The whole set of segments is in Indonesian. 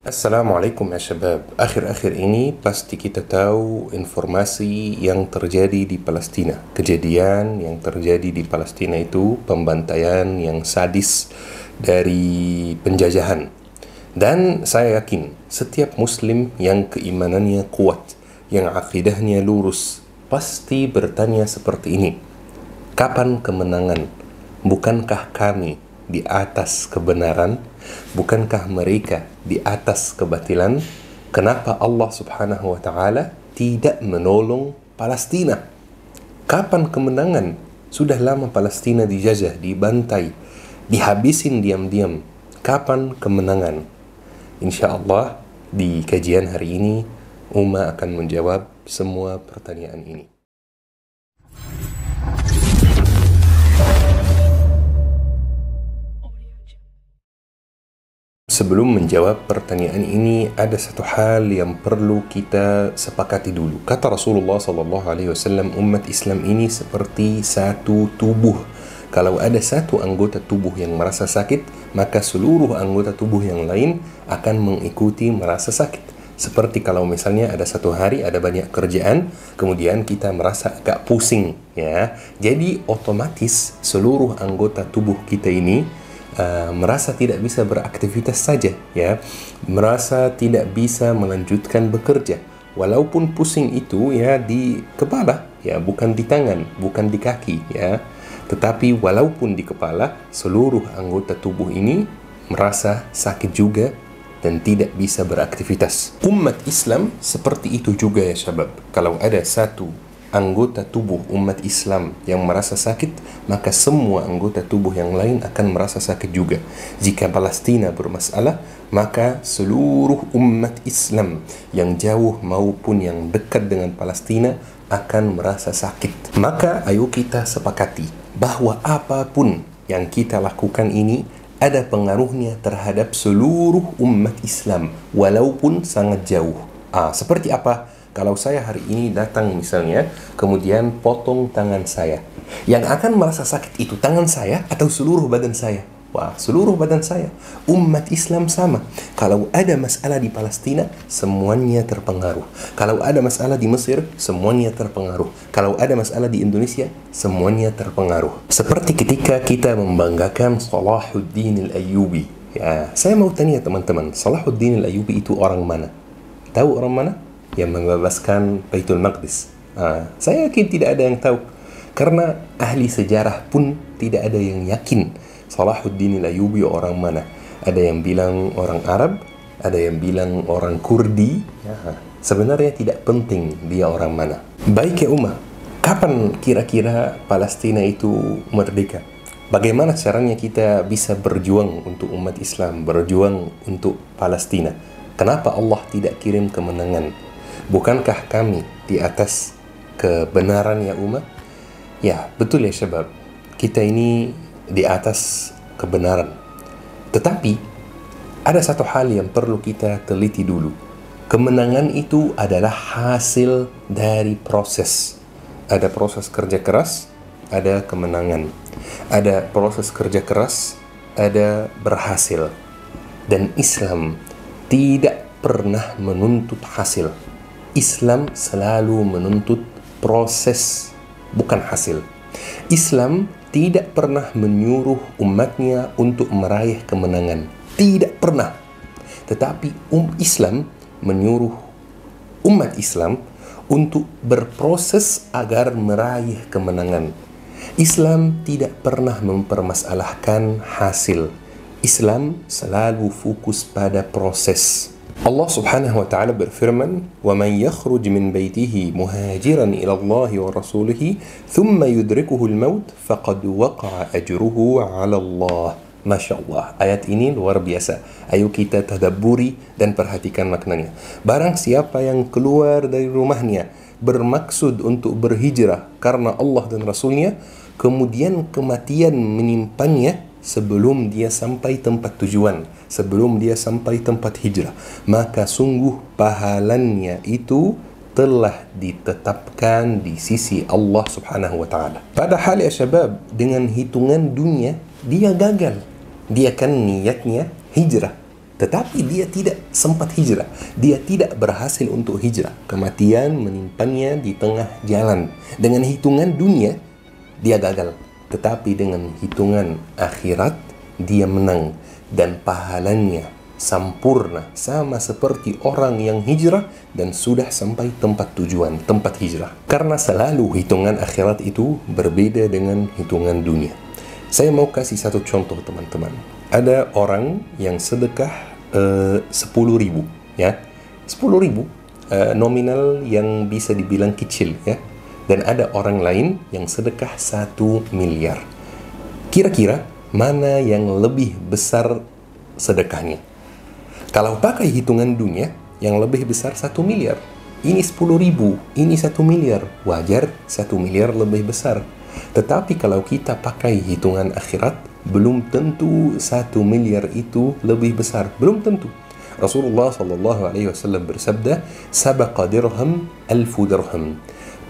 Assalamualaikum ya syabab. Akhir-akhir ini pasti kita tahu informasi yang terjadi di Palestina. Kejadian yang terjadi di Palestina itu pembantaian yang sadis dari penjajahan. Dan saya yakin setiap muslim yang keimanannya kuat, yang akidahnya lurus, pasti bertanya seperti ini. Kapan kemenangan? Bukankah kami di atas kebenaran? Bukankah mereka di atas kebatilan? Kenapa Allah subhanahu wa ta'ala tidak menolong Palestina? Kapan kemenangan? Sudah lama Palestina dijajah, dibantai, dihabisin diam-diam. Kapan kemenangan? Insya Allah di kajian hari ini Uma akan menjawab semua pertanyaan ini. Sebelum menjawab pertanyaan ini, ada satu hal yang perlu kita sepakati dulu. Kata Rasulullah SAW, umat Islam ini seperti satu tubuh. Kalau ada satu anggota tubuh yang merasa sakit, maka seluruh anggota tubuh yang lain akan mengikuti merasa sakit. Seperti kalau misalnya ada satu hari ada banyak kerjaan, kemudian kita merasa agak pusing, ya. Jadi otomatis seluruh anggota tubuh kita ini merasa tidak bisa beraktivitas saja, ya, merasa tidak bisa melanjutkan bekerja, walaupun pusing itu ya di kepala, ya, bukan di tangan, bukan di kaki, ya, tetapi walaupun di kepala, seluruh anggota tubuh ini merasa sakit juga dan tidak bisa beraktivitas. Umat Islam seperti itu juga ya syabab. Kalau ada satu anggota tubuh umat Islam yang merasa sakit, maka semua anggota tubuh yang lain akan merasa sakit juga. Jika Palestina bermasalah, maka seluruh umat Islam yang jauh maupun yang dekat dengan Palestina akan merasa sakit. Maka ayo kita sepakati bahwa apapun yang kita lakukan ini ada pengaruhnya terhadap seluruh umat Islam walaupun sangat jauh. Seperti apa? Kalau saya hari ini datang misalnya, kemudian potong tangan saya, yang akan merasa sakit itu tangan saya atau seluruh badan saya? Wah, seluruh badan saya. Umat Islam sama. Kalau ada masalah di Palestina, semuanya terpengaruh. Kalau ada masalah di Mesir, semuanya terpengaruh. Kalau ada masalah di Indonesia, semuanya terpengaruh. Seperti ketika kita membanggakan Salahuddin al-Ayyubi. Ya, saya mau tanya teman-teman, Salahuddin al-Ayyubi itu orang mana? Tahu orang mana? Yang membebaskan Baitul Maqdis. Saya yakin tidak ada yang tahu, karena ahli sejarah pun tidak ada yang yakin Salahuddin al-Ayyubi orang mana. Ada yang bilang orang Arab, ada yang bilang orang Kurdi. Sebenarnya tidak penting dia orang mana. Baik ya Umar, kapan kira-kira Palestina itu merdeka? Bagaimana caranya kita bisa berjuang untuk umat Islam, berjuang untuk Palestina? Kenapa Allah tidak kirim kemenangan? Bukankah kami di atas kebenaran ya umat? Ya, betul ya syabab. Kita ini di atas kebenaran. Tetapi ada satu hal yang perlu kita teliti dulu. Kemenangan itu adalah hasil dari proses. Ada proses kerja keras, ada kemenangan. Ada proses kerja keras, ada berhasil. Dan Islam tidak pernah menuntut hasil. Islam selalu menuntut proses, bukan hasil. Islam tidak pernah menyuruh umatnya untuk meraih kemenangan. Tidak pernah. Tetapi Islam menyuruh umat Islam untuk berproses agar meraih kemenangan. Islam tidak pernah mempermasalahkan hasil. Islam selalu fokus pada proses. Allah subhanahu wa ta'ala berfirman, وَمَنْ يَخْرُجْ مِنْ بَيْتِهِ مُهَاجِرًا إِلَى اللَّهِ وَرَسُولِهِ ثُمَّ يُدْرِكُهُ الْمَوْتِ فَقَدْ وَقَعَ أَجْرُهُ عَلَى اللَّهِ. Masya Allah, ayat ini luar biasa. Ayo kita tadabburi dan perhatikan maknanya. Barang siapa yang keluar dari rumahnya bermaksud untuk berhijrah karena Allah dan Rasulnya, kemudian kematian menimpanya sebelum dia sampai tempat tujuan, sebelum dia sampai tempat hijrah, maka sungguh pahalanya itu telah ditetapkan di sisi Allah subhanahu wa ta'ala. Padahal ya syabab, dengan hitungan dunia dia gagal. Dia kan niatnya hijrah, Tetapi dia tidak sempat hijrah. Dia tidak berhasil untuk hijrah. Kematian menimpanya di tengah jalan. Dengan hitungan dunia, dia gagal. Tetapi dengan hitungan akhirat, dia menang. Dan pahalanya sempurna, sama seperti orang yang hijrah dan sudah sampai tempat tujuan, tempat hijrah. Karena selalu hitungan akhirat itu berbeda dengan hitungan dunia. Saya mau kasih satu contoh, teman-teman. Ada orang yang sedekah 10.000, ya, 10.000, nominal yang bisa dibilang kecil, ya. Dan ada orang lain yang sedekah 1 miliar. Kira-kira mana yang lebih besar sedekahnya? Kalau pakai hitungan dunia, yang lebih besar 1 miliar. Ini 10.000, ini 1 miliar. Wajar 1 miliar lebih besar. Tetapi kalau kita pakai hitungan akhirat, belum tentu 1 miliar itu lebih besar. Belum tentu. Rasulullah SAW bersabda, "Sabaqa dirham alfu dirham."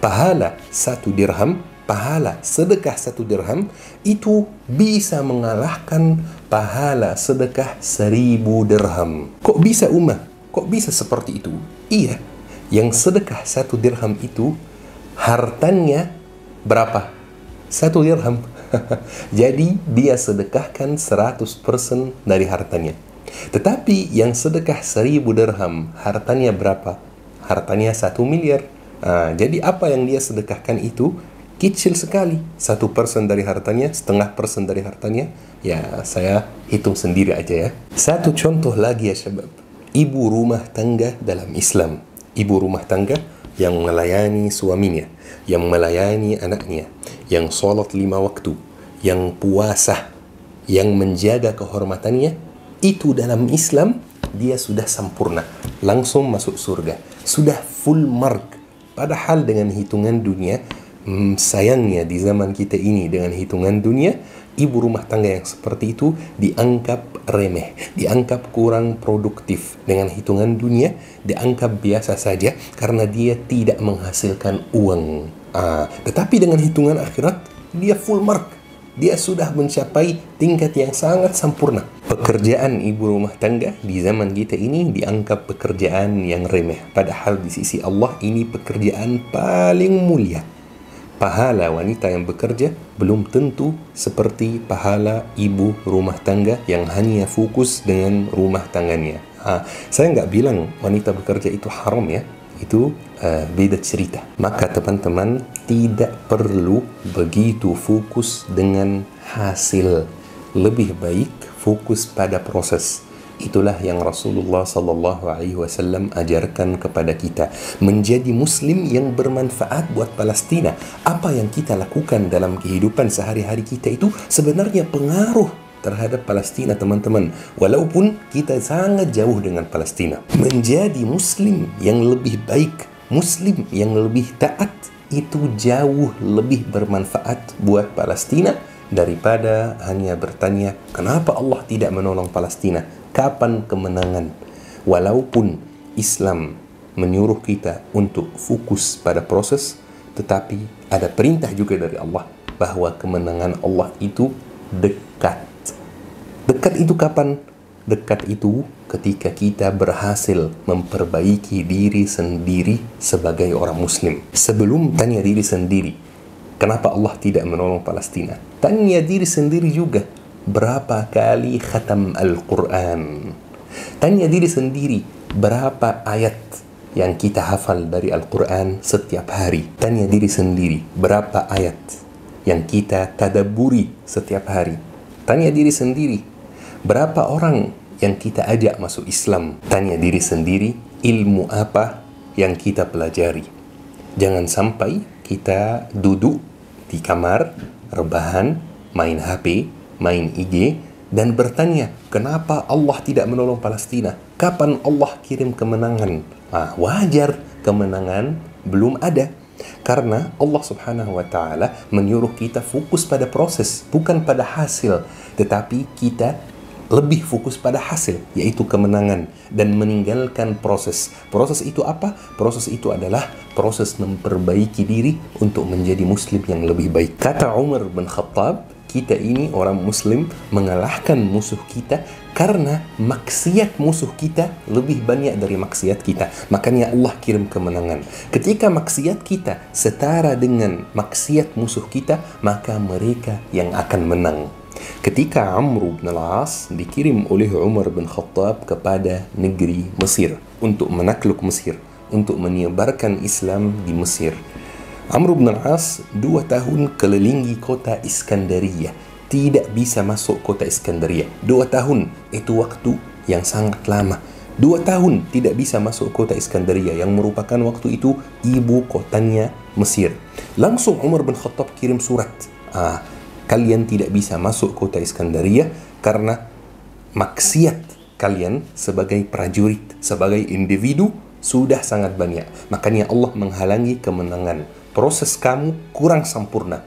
Pahala 1 dirham, pahala sedekah 1 dirham itu bisa mengalahkan pahala sedekah 1.000 dirham. Kok bisa, Ummah? Kok bisa seperti itu? Iya, yang sedekah 1 dirham itu hartanya berapa? 1 dirham. Jadi dia sedekahkan 100% dari hartanya. Tetapi yang sedekah 1.000 dirham, hartanya berapa? Hartanya 1 miliar. Jadi apa yang dia sedekahkan itu kecil sekali. 1% dari hartanya, 0,5% dari hartanya. Ya, saya hitung sendiri aja ya. Satu contoh lagi ya syabab. Ibu rumah tangga dalam Islam. Ibu rumah tangga yang melayani suaminya, yang melayani anaknya, yang sholat 5 waktu, yang puasa, yang menjaga kehormatannya, itu dalam Islam dia sudah sempurna, langsung masuk surga, sudah full mark. Padahal dengan hitungan dunia, sayangnya di zaman kita ini dengan hitungan dunia, ibu rumah tangga yang seperti itu dianggap remeh, dianggap kurang produktif. Dengan hitungan dunia dianggap biasa saja karena dia tidak menghasilkan uang. Tetapi dengan hitungan akhirat dia full mark. Dia sudah mencapai tingkat yang sangat sempurna. Pekerjaan ibu rumah tangga di zaman kita ini dianggap pekerjaan yang remeh. Padahal di sisi Allah ini pekerjaan paling mulia. Pahala wanita yang bekerja belum tentu seperti pahala ibu rumah tangga yang hanya fokus dengan rumah tangganya. Saya nggak bilang wanita bekerja itu haram ya. Itu beda cerita. Maka teman-teman tidak perlu begitu fokus dengan hasil. Lebih baik fokus pada proses. Itulah yang Rasulullah SAW ajarkan kepada kita. Menjadi muslim yang bermanfaat buat Palestina. Apa yang kita lakukan dalam kehidupan sehari-hari kita itu sebenarnya pengaruh terhadap Palestina, teman-teman. Walaupun kita sangat jauh dengan Palestina. Menjadi muslim yang lebih baik, muslim yang lebih taat, itu jauh lebih bermanfaat buat Palestina daripada hanya bertanya, kenapa Allah tidak menolong Palestina? Kapan kemenangan? Walaupun Islam menyuruh kita untuk fokus pada proses, tetapi ada perintah juga dari Allah bahwa kemenangan Allah itu dekat. Dekat itu kapan? Dekat itu ketika kita berhasil memperbaiki diri sendiri sebagai orang muslim. Sebelum tanya diri sendiri, kenapa Allah tidak menolong Palestina? Tanya diri sendiri juga, berapa kali khatam Al-Quran? Tanya diri sendiri, berapa ayat yang kita hafal dari Al-Quran setiap hari? Tanya diri sendiri, berapa ayat yang kita tadabburi setiap hari? Tanya diri sendiri, berapa orang yang kita ajak masuk Islam? Tanya diri sendiri, ilmu apa yang kita pelajari? Jangan sampai kita duduk di kamar, rebahan, main HP, main IG, dan bertanya, kenapa Allah tidak menolong Palestina? Kapan Allah kirim kemenangan? Wajar kemenangan belum ada. Karena Allah Subhanahu wa Ta'ala menyuruh kita fokus pada proses, bukan pada hasil. Tetapi kita lebih fokus pada hasil, yaitu kemenangan, dan meninggalkan proses. Proses itu apa? Proses itu adalah proses memperbaiki diri untuk menjadi muslim yang lebih baik. Kata Umar bin Khattab, kita ini orang muslim mengalahkan musuh kita Karena maksiat musuh kita lebih banyak dari maksiat kita. Makanya Allah kirim kemenangan. Ketika maksiat kita setara dengan maksiat musuh kita, maka mereka yang akan menang. Ketika Amr bin al-As dikirim oleh Umar bin Khattab kepada negeri Mesir untuk menakluk Mesir, untuk menyebarkan Islam di Mesir. Amr bin al-As 2 tahun kelilingi kota Iskandaria, tidak bisa masuk kota Iskandaria. 2 tahun itu waktu yang sangat lama. 2 tahun tidak bisa masuk kota Iskandaria, yang merupakan waktu itu ibu kotanya Mesir. Langsung Umar bin Khattab kirim surat, kalian tidak bisa masuk kota Iskandaria karena maksiat kalian sebagai prajurit, sebagai individu sudah sangat banyak. Makanya Allah menghalangi kemenangan. Proses kamu kurang sempurna.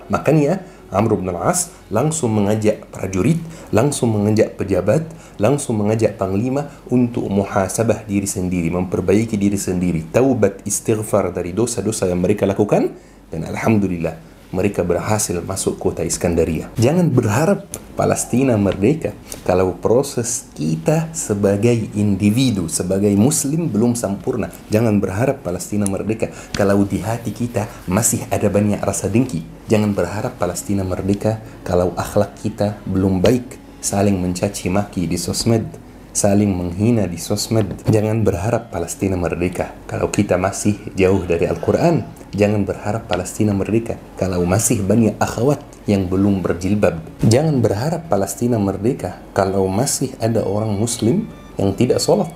Makanya Amr bin al-As langsung mengajak prajurit, langsung mengajak pejabat, langsung mengajak panglima untuk muhasabah diri sendiri, memperbaiki diri sendiri, taubat istighfar dari dosa-dosa yang mereka lakukan, dan alhamdulillah mereka berhasil masuk kota Iskandaria. Jangan berharap Palestina merdeka kalau proses kita sebagai individu, sebagai muslim belum sempurna. Jangan berharap Palestina merdeka kalau di hati kita masih ada banyak rasa dengki. Jangan berharap Palestina merdeka kalau akhlak kita belum baik, saling mencaci maki di sosmed, saling menghina di sosmed. Jangan berharap Palestina merdeka kalau kita masih jauh dari Al-Quran. Jangan berharap Palestina merdeka kalau masih banyak akhwat yang belum berjilbab. Jangan berharap Palestina merdeka kalau masih ada orang muslim yang tidak sholat.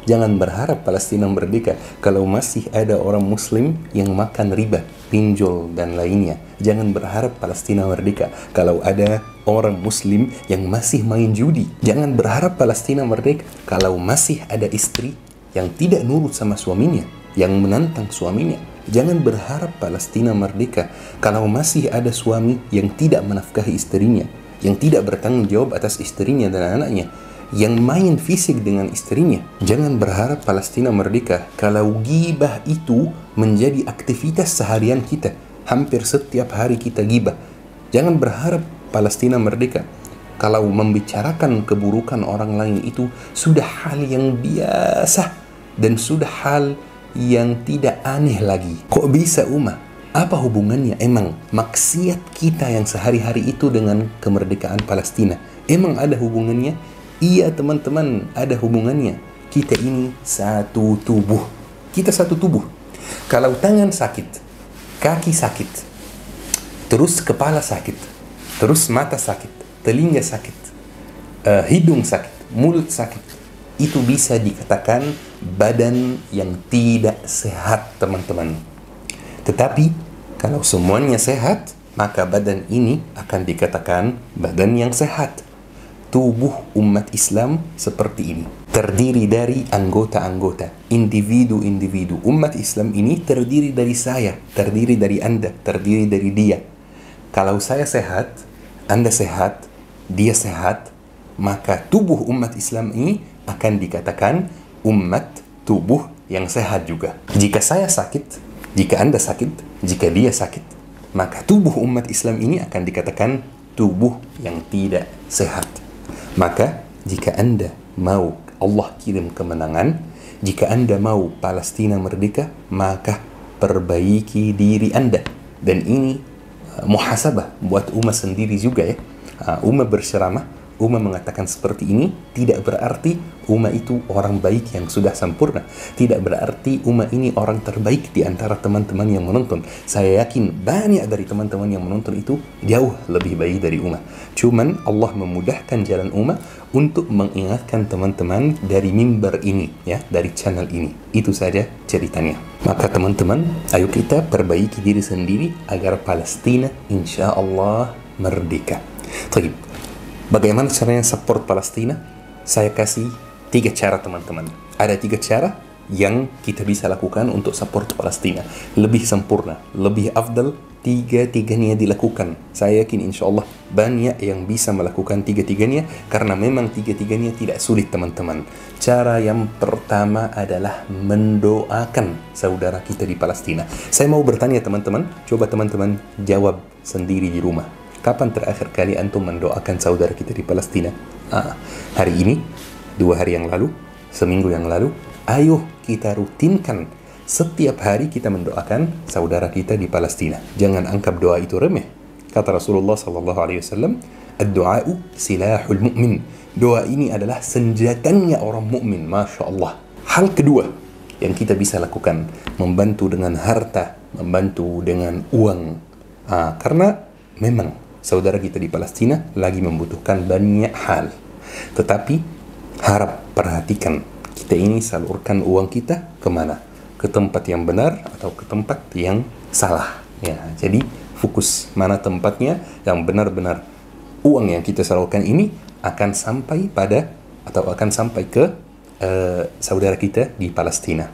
Jangan berharap Palestina merdeka kalau masih ada orang muslim yang makan riba, pinjol, dan lainnya. Jangan berharap Palestina merdeka kalau ada orang muslim yang masih main judi. Jangan berharap Palestina merdeka kalau masih ada istri yang tidak nurut sama suaminya, yang menantang suaminya. Jangan berharap Palestina merdeka kalau masih ada suami yang tidak menafkahi istrinya, yang tidak bertanggung jawab atas istrinya dan anaknya, yang main fisik dengan istrinya. Jangan berharap Palestina merdeka kalau gibah itu menjadi aktivitas seharian kita. Hampir setiap hari kita gibah. Jangan berharap Palestina merdeka kalau membicarakan keburukan orang lain itu sudah hal yang biasa dan sudah hal yang tidak aneh lagi. Kok bisa Apa hubungannya emang maksiat kita yang sehari-hari itu dengan kemerdekaan Palestina? Emang ada hubungannya? Iya teman-teman, ada hubungannya. Kita ini satu tubuh. Kita satu tubuh. Kalau tangan sakit, kaki sakit, terus kepala sakit, terus mata sakit, telinga sakit, hidung sakit, mulut sakit, itu bisa dikatakan badan yang tidak sehat, teman-teman. Tetapi kalau semuanya sehat, maka badan ini akan dikatakan badan yang sehat. Tubuh umat Islam seperti ini, terdiri dari anggota-anggota, individu-individu. Umat Islam ini terdiri dari saya, terdiri dari Anda, terdiri dari dia. Kalau saya sehat, Anda sehat, dia sehat, maka tubuh umat Islam ini akan dikatakan umat tubuh yang sehat juga. Jika saya sakit, jika Anda sakit, jika dia sakit, maka tubuh umat Islam ini akan dikatakan tubuh yang tidak sehat. Maka jika Anda mau Allah kirim kemenangan, jika Anda mau Palestina merdeka, maka perbaiki diri Anda. Dan ini muhasabah buat umat sendiri juga ya. Umat berceramah, umat mengatakan seperti ini tidak berarti umat itu orang baik yang sudah sempurna. Tidak berarti umat ini orang terbaik di antara teman-teman yang menonton. Saya yakin banyak dari teman-teman yang menonton itu jauh lebih baik dari umat. Cuman Allah memudahkan jalan umat untuk mengingatkan teman-teman dari mimbar ini, ya, dari channel ini. Itu saja ceritanya. Maka teman-teman, ayo kita perbaiki diri sendiri agar Palestina insya Allah merdeka. Baik. Bagaimana caranya support Palestina? Saya kasih 3 cara teman-teman. Ada 3 cara yang kita bisa lakukan untuk support Palestina. Lebih sempurna, lebih afdal, 3-tiganya dilakukan. Saya yakin insya Allah banyak yang bisa melakukan 3-tiganya karena memang 3-tiganya tidak sulit teman-teman. Cara yang pertama adalah mendoakan saudara kita di Palestina. Saya mau bertanya teman-teman, coba teman-teman jawab sendiri di rumah. Kapan terakhir kali antum mendoakan saudara kita di Palestina? Hari ini, 2 hari yang lalu, seminggu yang lalu. Ayo kita rutinkan setiap hari kita mendoakan saudara kita di Palestina. Jangan anggap doa itu remeh. Kata Rasulullah SAW, "Ad-du'a'u silahul mu'min." Doa ini adalah senjatanya orang mukmin, masya Allah. Hal kedua yang kita bisa lakukan, membantu dengan harta, membantu dengan uang. Karena memang saudara kita di Palestina lagi membutuhkan banyak hal. Tetapi harap perhatikan, kita ini salurkan uang kita kemana? Ke tempat yang benar atau ke tempat yang salah? Ya, jadi fokus mana tempatnya yang benar-benar uang yang kita salurkan ini akan sampai pada atau akan sampai ke saudara kita di Palestina.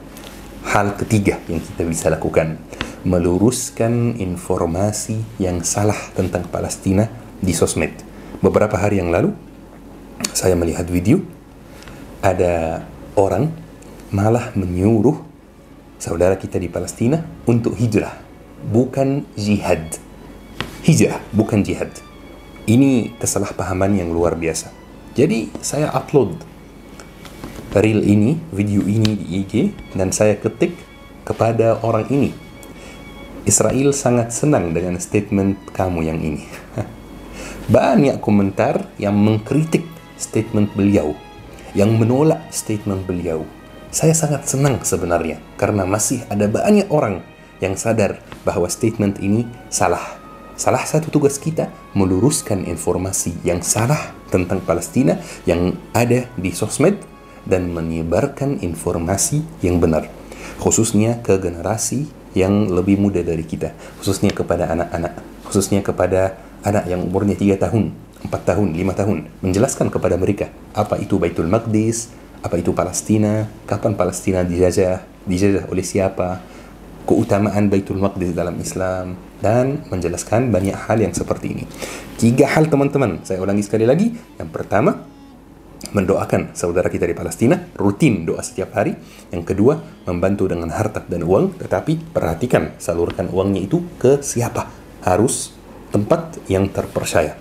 Hal ketiga yang kita bisa lakukan, meluruskan informasi yang salah tentang Palestina di sosmed. Beberapa hari yang lalu, saya melihat video, ada orang malah menyuruh saudara kita di Palestina untuk hijrah, bukan jihad. Hijrah, bukan jihad. Ini kesalahpahaman yang luar biasa. Jadi, saya upload reel ini, video ini di IG, dan saya ketik kepada orang ini, Israel sangat senang dengan statement kamu yang ini. Banyak komentar yang mengkritik statement beliau, yang menolak statement beliau. Saya sangat senang sebenarnya, karena masih ada banyak orang yang sadar bahwa statement ini salah. Salah satu tugas kita meluruskan informasi yang salah tentang Palestina yang ada di sosmed dan menyebarkan informasi yang benar, khususnya ke generasi yang lebih muda dari kita, khususnya kepada anak-anak, khususnya kepada anak yang umurnya 3 tahun, 4 tahun, 5 tahun, menjelaskan kepada mereka apa itu Baitul Maqdis, apa itu Palestina, kapan Palestina dijajah oleh siapa, keutamaan Baitul Maqdis dalam Islam, dan menjelaskan banyak hal yang seperti ini. 3 hal teman-teman, saya ulangi sekali lagi. Yang pertama, mendoakan saudara kita di Palestina, rutin doa setiap hari. Yang kedua, membantu dengan harta dan uang, tetapi perhatikan salurkan uangnya itu ke siapa, harus tempat yang terpercaya.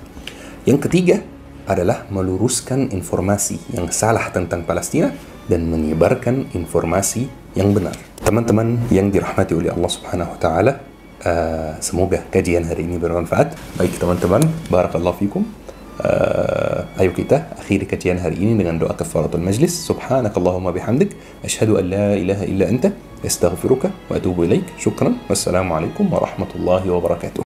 Yang ketiga adalah meluruskan informasi yang salah tentang Palestina dan menyebarkan informasi yang benar. Teman-teman yang dirahmati oleh Allah Subhanahu wa taala, semoga kajian hari ini bermanfaat. Baik teman-teman, barakallahu fikum. Ayo kita akhiri kajian hari ini dengan doa kafaratul majlis. Subhanakallahumma bihamdik, asyhadu an la ilaha illa anta, astaghfiruka wa atubu ilaik. Syukran. Wassalamualaikum warahmatullahi wabarakatuh.